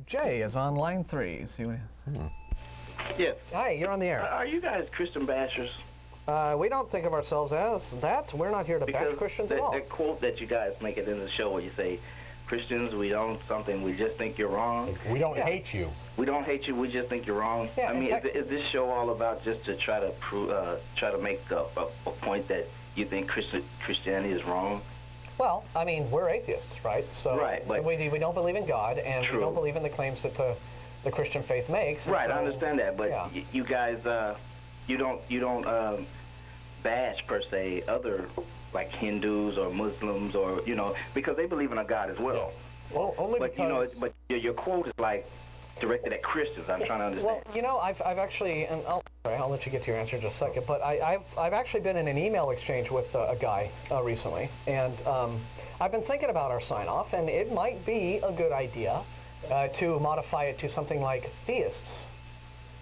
Jay is on line 3. See what? Yes. Hi, you're on the air. Are you guys Christian bashers? We don't think of ourselves as that. We're not here to bash Christians at all. That quote that you guys make it in the show where you say, Christians, we don't something, we just think you're wrong. We don't hate you. We don't hate you, we just think you're wrong. Yeah, I mean, is this show all about just to try to make a point that you think Christianity is wrong? Well, I mean, we're atheists, right? So right, but we don't believe in God, and true. we don't believe in the claims that the Christian faith makes. Right, so, I understand that, but yeah. you guys, you don't bash per se other like Hindus or Muslims or because they believe in a God as well. Yeah. Well, only but because but your quote is like directed at Christians. I'm trying to understand. Well, I've actually, and I'll let you get to your answer in just a second, but I've actually been in an email exchange with a guy recently, and I've been thinking about our sign-off, and it might be a good idea to modify it to something like theists.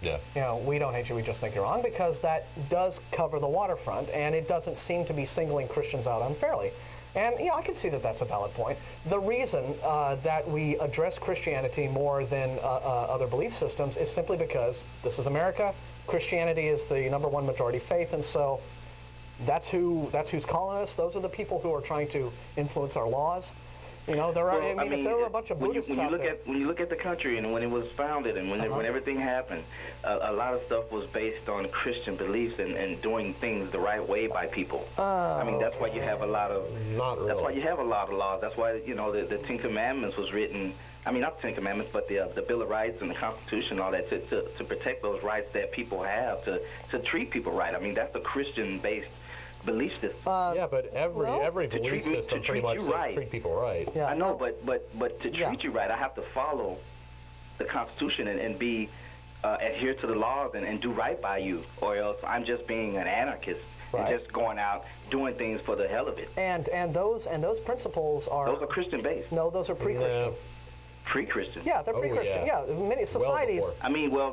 Yeah. We don't hate you, we just think you're wrong, because that does cover the waterfront, and it doesn't seem to be singling Christians out unfairly. And, I can see that that's a valid point. The reason that we address Christianity more than other belief systems is simply because this is America. Christianity is the #1 majority faith, and so that's who's calling us. Those are the people who are trying to influence our laws. If there were a bunch of Buddhists out there. When you look at the country and when it was founded and when everything happened, a lot of stuff was based on Christian beliefs and doing things the right way by people. I mean, that's why you have a lot of that's why you have a lot of laws. That's why the Ten Commandments was written. I mean, not the Ten Commandments, but the Bill of Rights and the Constitution and all that to protect those rights that people have to treat people right. I mean, that's a Christian-based belief system. Yeah, but every belief system pretty much says treat people right. Yeah, I know, but to treat you right, I have to follow the Constitution and be adhere to the laws and do right by you, or else I'm just being an anarchist and just going out doing things for the hell of it. And those principles are Christian based. No, those are pre-Christian. No. Pre-Christian. Yeah, they're pre-Christian. Yeah, many societies.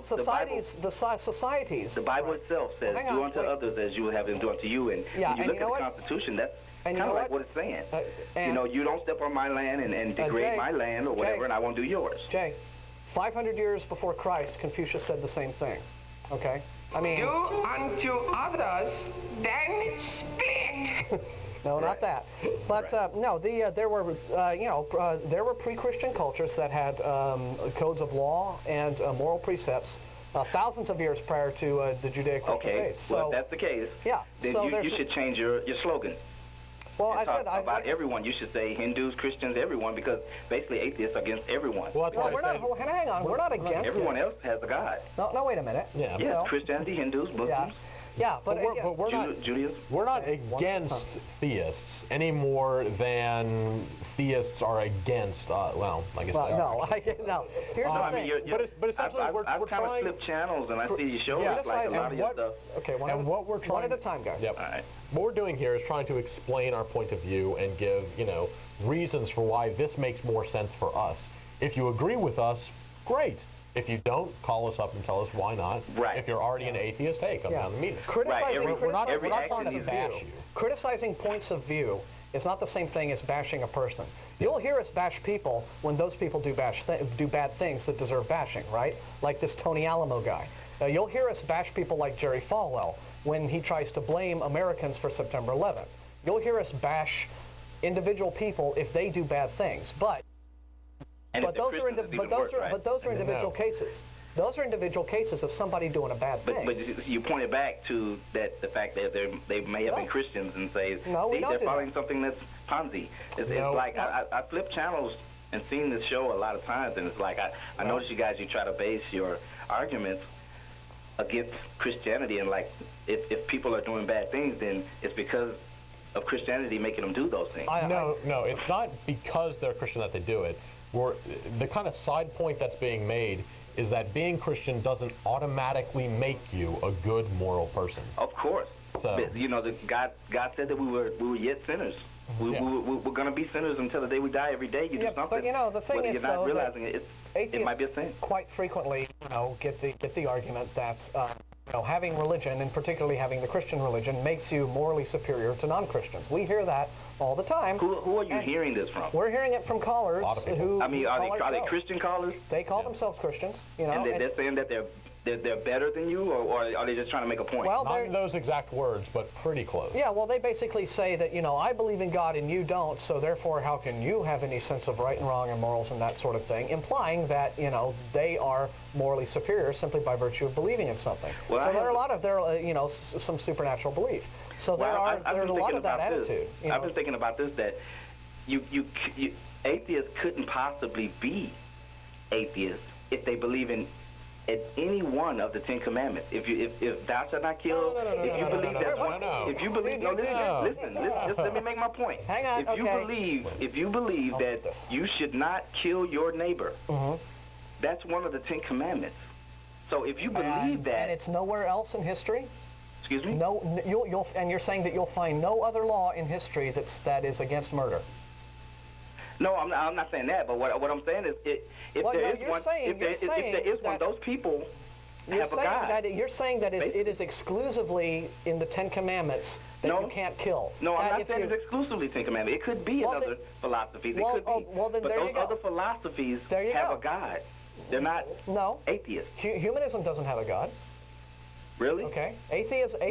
Societies. Societies. The Bible itself says, "Do unto others as you would have them do unto you." And when you look at the Constitution, that's kind of like what it's saying. You don't step on my land and degrade my land or whatever, and I won't do yours. Jay, 500 years before Christ, Confucius said the same thing. Okay, I mean, do unto others, then split. No, not that. But no, there were pre-Christian cultures that had codes of law and moral precepts thousands of years prior to the Judeo-Christian faith. So, well, if that's the case, then you should change your slogan. Well, I said about everyone. You should say Hindus, Christians, everyone, because basically atheists are against everyone. Well, hang on, we're not against everyone else has a God. No, wait a minute. Yeah, Christianity, Hindus, Muslims. Yeah, but we're not against theists any more than theists are against. Well, I guess no. Here's the thing. But essentially, I've we're kind trying of flip channels, and I see you show like a lot of your stuff. Okay, one at a time, guys. Yep. All right. What we're doing here is trying to explain our point of view and give reasons for why this makes more sense for us. If you agree with us, great. If you don't, call us up and tell us why not. Right. If you're already an atheist, hey, come down and meet us. We're not trying to bash you. Criticizing points of view is not the same thing as bashing a person. You'll hear us bash people when those people do bad things that deserve bashing, right? Like this Tony Alamo guy. You'll hear us bash people like Jerry Falwell when he tries to blame Americans for September 11th. You'll hear us bash individual people if they do bad things, but those are individual cases. Those are individual cases of somebody doing a bad thing. But you pointed back to the fact that they may have been Christians and say they're following something that's Ponzi. It's like I flip channels and seen this show a lot of times, and it's like I notice you guys, you try to base your arguments against Christianity, and like if people are doing bad things, then it's because of Christianity making them do those things. No, it's not because they're Christian that they do it. The kind of side point that's being made is that being Christian doesn't automatically make you a good moral person. Of course. So, God said that we were yet sinners. We're going to be sinners until the day we die. Every day you do something. But the thing is, you're not realizing it might be a sin. Quite frequently, get the argument that having religion, and particularly having the Christian religion, makes you morally superior to non-Christians. We hear that all the time. Who are you hearing this from? We're hearing it from callers who I mean, call are they Christian callers? They call themselves Christians, you know. And they're saying that they're better than you, or are they just trying to make a point? Well, Not in those exact words, but pretty close. Yeah, well, they basically say that, I believe in God and you don't, so therefore how can you have any sense of right and wrong and morals and that sort of thing, implying that, they are morally superior simply by virtue of believing in something. Well, so there are some supernatural belief. So there's a lot of that attitude. I've been thinking about this, that you atheists couldn't possibly be atheists if they believe in any one of the 10 Commandments. If thou shalt not kill, if you believe that one, if you believe, listen, just let me make my point. Hang on, if you believe that you should not kill your neighbor, that's one of the 10 Commandments. So if you believe that, and it's nowhere else in history. Excuse me? No, and you're saying that you'll find no other law in history that is against murder. No, I'm not saying that. But what I'm saying is, if there is one, those people have a God. You're saying that it is exclusively in the 10 Commandments that you can't kill. No, I'm not saying it's exclusively 10 Commandments. It could be another philosophy. It could be. Well, then but there those you go. other philosophies have a God. They're not atheists. Humanism doesn't have a God. Really? Okay. Atheism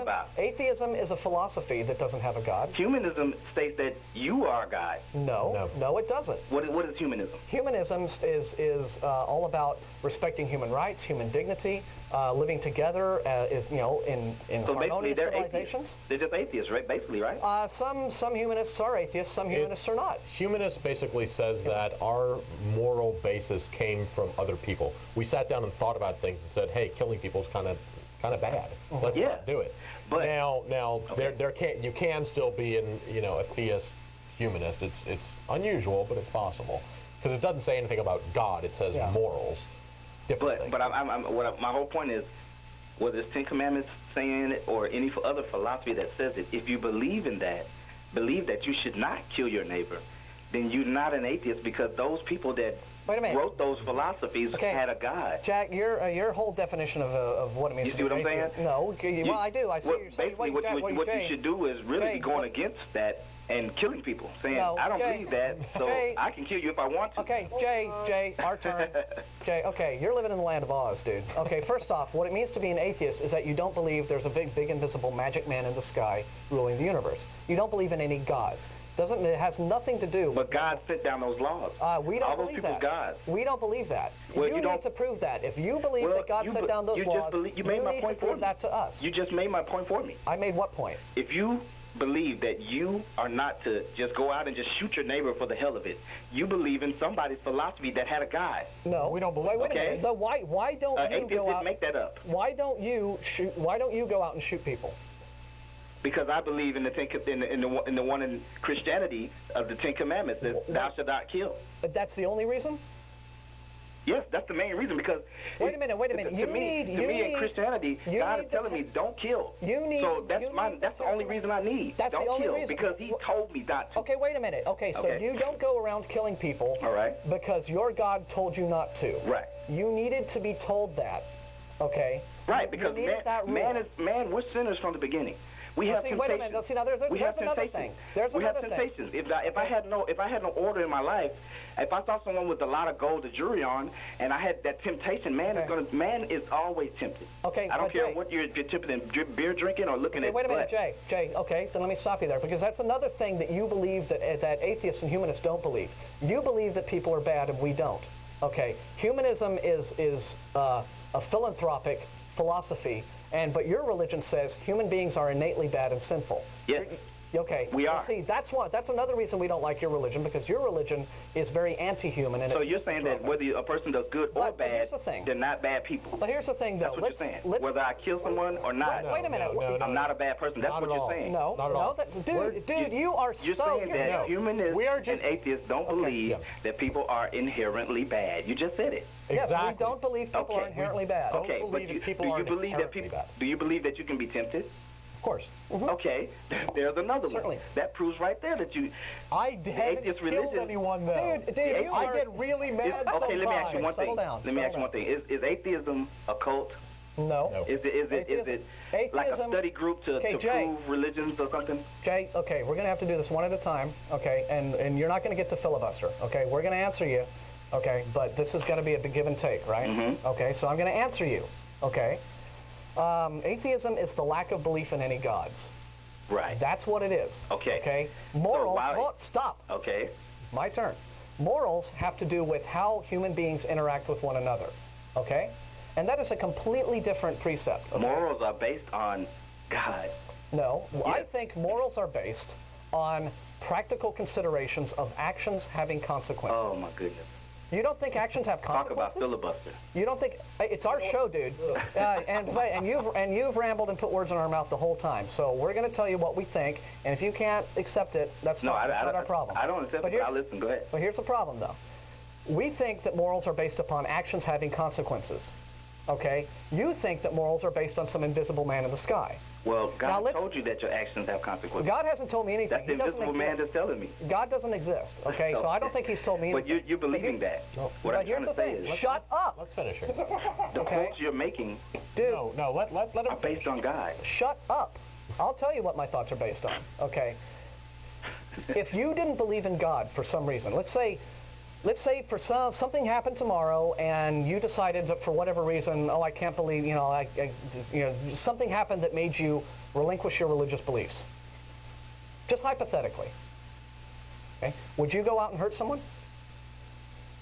about? Atheism is a philosophy that doesn't have a God. Humanism states that you are God. No, it doesn't. What is humanism? Humanism is all about respecting human rights, human dignity, living together, in harmonious civilizations. They're just atheists, right? Basically, right? Some humanists are atheists. Some humanists are not. Humanist basically says that our moral basis came from other people. We sat down and thought about things and said, "Hey, killing people is kind of bad. Let's not do it." But now, you can still be a theist humanist. It's unusual, but it's possible because it doesn't say anything about God. It says morals. But my whole point is, whether it's 10 Commandments saying it or any other philosophy that says it, if you believe in that, believe that you should not kill your neighbor, then you're not an atheist, because those people that wrote those philosophies had a God. Jack, your whole definition of what it means to be an atheist. You see what I'm saying? No, I do. I see what you're saying. Basically, what you should do is really be going against that and killing people, saying, I don't believe that, so I can kill you if I want to. Okay, Jay, our turn. Jay, okay, you're living in the land of Oz, dude. Okay, first off, what it means to be an atheist is that you don't believe there's a big invisible magic man in the sky ruling the universe. You don't believe in any gods. It has nothing to do with... But God sent down those laws. We don't believe that. God. We don't believe that. Well, you need to prove that. If you believe that God sent down those laws, you need to prove that to us. You just made my point for me. I made what point? If you believe that you are not to just go out and just shoot your neighbor for the hell of it, you believe in somebody's philosophy that had a God. No, we don't believe. Wait a minute. So why don't you go out? Make that up. Why don't you go out and shoot people? Because I believe in the one in Christianity of the 10 Commandments that thou shalt not kill. But that's the only reason? Yes, that's the main reason, because wait a minute. To me in Christianity, God is telling me don't kill. That's the only reason I need. That's the only reason, because He told me not to. Okay, wait a minute. Okay, so you don't go around killing people. All right. Because your God told you not to. Right. You needed to be told that. Okay. Right, because man, we're sinners from the beginning. We have temptations. Wait a minute. See, now there's another thing. We have temptations. If I had no order in my life, if I saw someone with a lot of gold to jewelry on, and I had that temptation, man is always tempted. Okay. I don't care what you're tempted in beer drinking or looking at. Wait a minute, Jay. Okay, then let me stop you there, because that's another thing that you believe that atheists and humanists don't believe. You believe that people are bad and we don't. Okay. Humanism is a philanthropic philosophy. But your religion says human beings are innately bad and sinful. Yes. Okay. We are. See, that's another reason we don't like your religion, because your religion is very anti-human. And so you're saying that whether a person does good or bad, they're not bad people. But here's the thing, though. That's what you're saying. Whether I kill someone or not. Wait a minute. I'm not a bad person. That's what you're saying. No, not at all. Dude, you are You're saying that humanists and atheists don't believe that people are inherently bad. You just said it. Yes, we don't believe people are inherently bad. Okay, but do you believe that you can be tempted? Of course. Mm-hmm. Okay, there's another one. That proves right there that you... I haven't killed anyone, though. Dude, I get really mad sometimes. Okay, let me ask you one thing. Settle down. Let me ask you one thing. Is atheism a cult? No. Is it like a study group to prove religions or something? Jay, okay, we're going to have to do this one at a time, okay? And you're not going to get to filibuster, okay? We're going to answer you, okay? But this is going to be a big give and take, right? Mm-hmm. Okay, so I'm going to answer you, okay? Atheism is the lack of belief in any gods. Right. That's what it is. Okay. Okay. Morals. So stop. Okay. My turn. Morals have to do with how human beings interact with one another. Okay. And that is a completely different precept. Okay? Morals are based on God. No. Yes. I think morals are based on practical considerations of actions having consequences. Oh my goodness. You don't think actions have consequences? Talk about filibuster. You don't think it's our show, dude? And you've rambled and put words in our mouth the whole time. So we're going to tell you what we think, and if you can't accept it, that's fine. That's not our problem. I don't accept it. But I'll listen. Go ahead. But here's the problem, though. We think that morals are based upon actions having consequences. Okay? You think that morals are based on some invisible man in the sky. Well, God told you that your actions have consequences. God hasn't told me anything. That's the invisible man that's telling me. God doesn't exist, okay? So I don't think he's told me anything. But you're believing that. No. But here's the thing. Shut up. Let's finish it. The points you're making let him are based on God. Shut up. I'll tell you what my thoughts are based on, okay? If you didn't believe in God for some reason, let's say for something happened tomorrow and you decided that for whatever reason, I can't believe, something happened that made you relinquish your religious beliefs. Just hypothetically. Okay? Would you go out and hurt someone?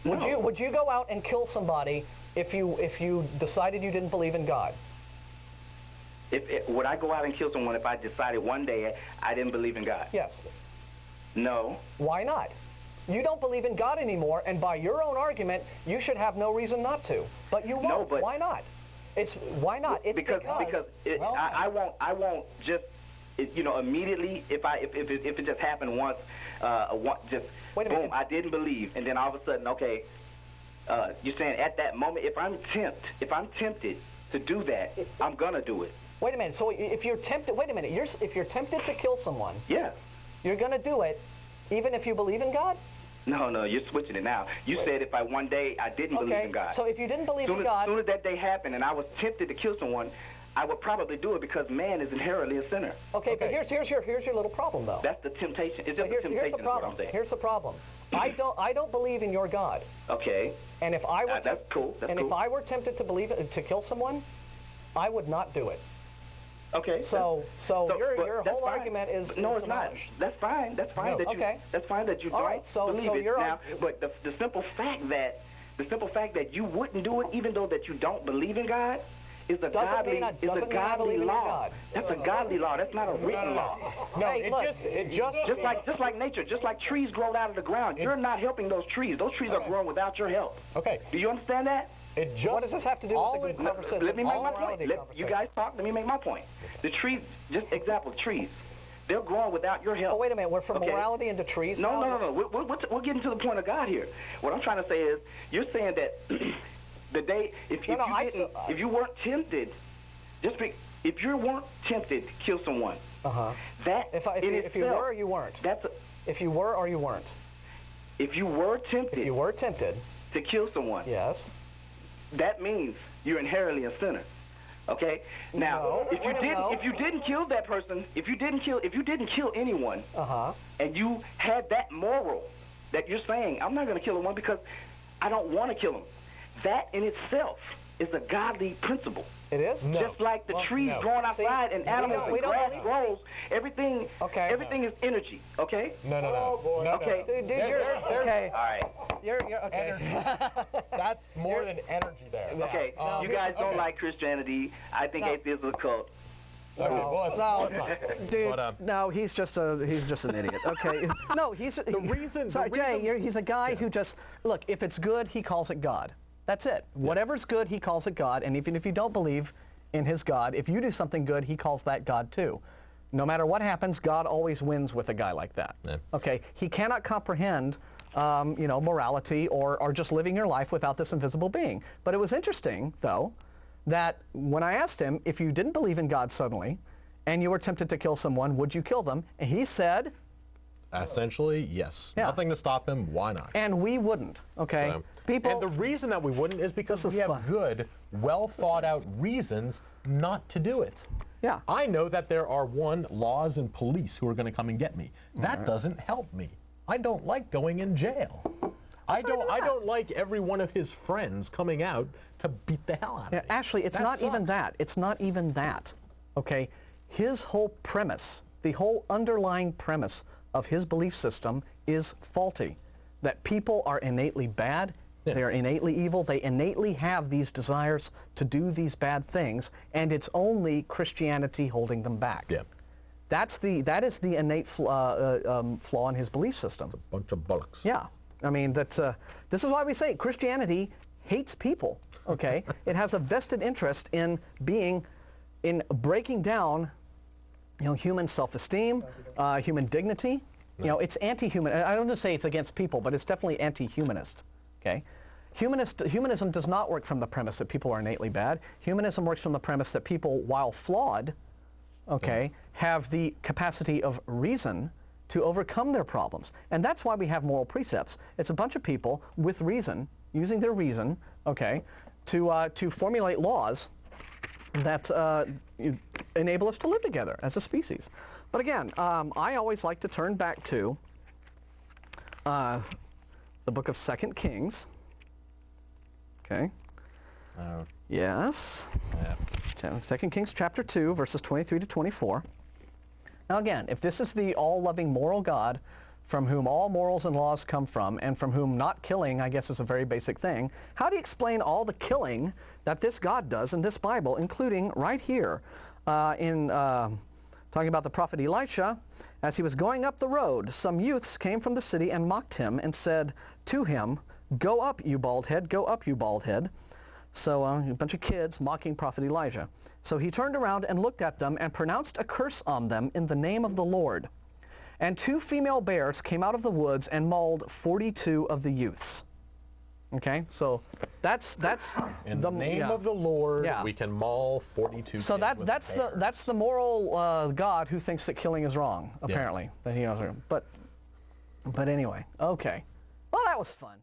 No. Would you go out and kill somebody if you decided you didn't believe in God? Would I go out and kill someone if I decided one day I didn't believe in God? Yes. No. Why not? You don't believe in God anymore, and by your own argument, you should have no reason not to. But you won't. No, but why not? Why not? It's because I won't just immediately if it just happened once, just wait a minute. boom, I didn't believe, and then all of a sudden, okay, you're saying at that moment, if I'm tempted to do that, I'm gonna do it. Wait a minute. So if you're tempted, wait a minute. If you're tempted to kill someone, yeah, you're gonna do it, even if you believe in God? No, you're switching it now. You said if one day I didn't believe in God. So if you didn't believe in God... As soon as that day happened and I was tempted to kill someone, I would probably do it because man is inherently a sinner. Okay, but here's your little problem, though. That's the temptation. It's just the temptation. Here's the problem. Here's the problem. I don't believe in your God. Okay. And if I were that's cool. if I were tempted to kill someone, I would not do it. Okay. So your whole argument is no, it's not. That's fine. That's fine. No. That's fine that you don't believe it. Now, but the simple fact that you wouldn't do it, even though that you don't believe in God, is a godly law. That's a godly law. That's not a written law. No, hey, just like nature, just like trees grow out of the ground. You're not helping those trees. Those trees are growing without your help. Okay. Do you understand that? What does this have to do with the conversation? Let me make my point. You guys talk. Let me make my point. The trees, just example, trees. They're growing without your help. Oh, wait a minute. We're from morality into trees now? No. We're getting to the point of God here. What I'm trying to say is, you're saying that the day if you weren't tempted, if you weren't tempted to kill someone, that if you were or you weren't. If you were or you weren't. If you were tempted. If you were tempted to kill someone. Yes. That means you're inherently a sinner. Okay? Now, if you didn't kill that person, if you didn't kill anyone, and you had that moral that you're saying, I'm not going to kill one because I don't want to kill him. That in itself is a godly principle. It is? No. Just like the trees growing outside and animals and grass grows, everything is energy, okay? No. Okay. Dude, you're okay. All right. You're okay. That's more than energy there. Okay. You guys don't like Christianity. I think atheism is a cult. Okay, well, dude, no, he's just an idiot. Okay, no, he's Jay, he's a guy who just look. If it's good, he calls it God. That's it. Yeah. Whatever's good, he calls it God. And even if you don't believe in his God, if you do something good, he calls that God too. No matter what happens, God always wins with a guy like that. Yeah. Okay, he cannot comprehend, morality or just living your life without this invisible being. But it was interesting, though, that when I asked him, if you didn't believe in God suddenly, and you were tempted to kill someone, would you kill them? And he said, Essentially, yes. Yeah. Nothing to stop him. Why not? And we wouldn't, okay? So, People. and the reason that we wouldn't is because This we is have fun. good, well thought out reasons not to do it. Yeah. I know that there are laws and police who are going to come and get me. That doesn't help me. I don't like going in jail. I don't like every one of his friends coming out to beat the hell out of me. Ashley, it's That not even sucks. that. It's not even that. Okay? His whole premise, the whole underlying premise of his belief system is faulty. That people are innately bad, they are innately evil, they innately have these desires to do these bad things, and it's only Christianity holding them back. Yeah. That is the innate flaw in his belief system. Bunch of bollocks. Yeah, I mean this is why we say Christianity hates people. Okay, it has a vested interest in breaking down, human self-esteem, human dignity. It's anti-human. I don't just say it's against people, but it's definitely anti-humanist. Okay, humanism does not work from the premise that people are innately bad. Humanism works from the premise that people, while flawed, have the capacity of reason to overcome their problems. And that's why we have moral precepts. It's a bunch of people with reason, using their reason, to formulate laws that enable us to live together as a species. But again, I always like to turn back to the book of 2 Kings. Okay. Yes. Yeah. 2 Kings chapter 2, verses 23 to 24. Now again, if this is the all-loving moral God from whom all morals and laws come from, and from whom not killing, I guess, is a very basic thing, how do you explain all the killing that this God does in this Bible, including right here talking about the prophet Elisha? As he was going up the road, some youths came from the city and mocked him and said to him, "Go up, you bald head, go up, you bald head." So a bunch of kids mocking prophet Elijah. So he turned around and looked at them and pronounced a curse on them in the name of the Lord. And 2 female bears came out of the woods and mauled 42 of the youths. Okay, so that's In the name of the Lord, Yeah. we can maul 42. So kids with that's bears. the moral God who thinks that killing is wrong. Apparently, that he knows. But anyway, okay. Well, that was fun.